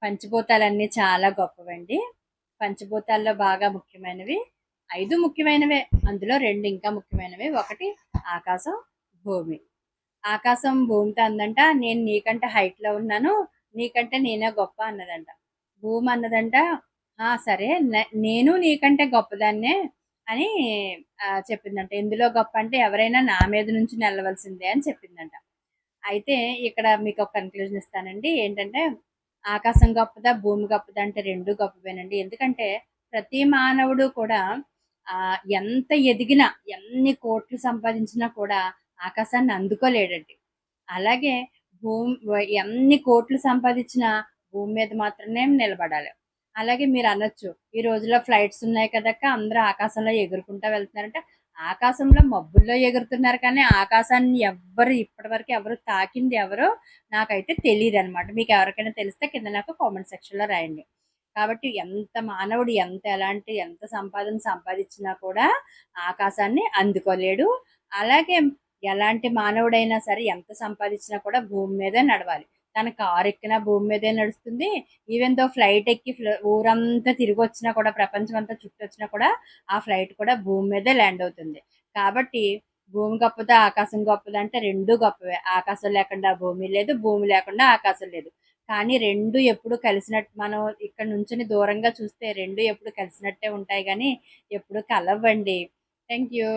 పంచభూతాలన్నీ చాలా గొప్పవండి. పంచభూతాల్లో బాగా ముఖ్యమైనవి 5 ముఖ్యమైనవే. అందులో 2 ఇంకా ముఖ్యమైనవి. ఒకటి ఆకాశం, భూమి. ఆకాశం భూమితో అందంట, నేను నీకంటే హైట్‌లో ఉన్నాను. నీకంటే నేనే గొప్ప అన్నదంట. భూమి అన్నదంట, సరే నేను నీకంటే గొప్పదాన్నే అని చెప్పిందంట. ఎందులో గొప్ప అంటే ఎవరైనా నా మీద నుంచి నెల్లవలసిందే అని చెప్పిందంట. అయితే ఇక్కడ మీకొక కన్క్లూజన్ ఇస్తానండి. ఏంటంటే, ఆకాశం గొప్పదా? భూమి గొప్పదా? అంటే 2 గొప్పవేనండి. ఎందుకంటే, ప్రతి మానవుడు కూడా ఎంత ఎదిగినా, ఎన్ని కోట్లు సంపాదించినా కూడా ఆకాశాన్ని అందుకోలేడండి. అలాగే ఎన్ని కోట్లు సంపాదించినా భూమి మీద మాత్రమే నిలబడాలి. అలాగే మీరనొచ్చు, ఈ రోజుల్లో ఫ్లైట్స్ ఉన్నాయి కదక్క! అందరూ ఆకాశంలో ఎగురుకుంటా వెళ్తున్నారంటే, ఆకాశంలో మబ్బుల్లో ఎగురుతున్నారు కానీ, ఆకాశాన్ని ఎవ్వరు ఇప్పటివరకు ఎవరు తాకింది ఎవరో నాకైతే తెలీదనమాట. మీకెవరికైనా తెలిస్తే కింద నాకు కామెంట్ సెక్షన్‌లో రాయండి. కాబట్టి ఎంత మానవుడు ఎంత సంపాదన సంపాదించినా కూడా ఆకాశాన్ని అందుకోలేడు. అలాగే ఎలాంటి మానవుడైనా సరే ఎంత సంపాదించినా కూడా భూమి మీదే నడవాలి. తన కారెక్కినా భూమి మీదే నడుస్తుంది. ఈవెన్ దో ఫ్లైట్ ఎక్కి ఊరంతా తిరిగొచ్చినా కూడా, ప్రపంచం అంతా చుట్టొచ్చినా కూడా, ఆ ఫ్లైట్ కూడా భూమి మీదే ల్యాండ్ అవుతుంది. కాబట్టి భూమి గొప్పదా? ఆకాశం గొప్పదా? అంటే 2 గొప్పవే. ఆకాశం లేకుండా భూమి లేదు. భూమి లేకుండా ఆకాశం లేదు. కానీ 2 ఎప్పుడు కలిసినట్టు మనం ఇక్కడ నుంచొని దూరంగా చూస్తే 2 ఎప్పుడు కలిసినట్టే ఉంటాయి గానీ, ఎప్పుడు కలవ్వండి. Thank you.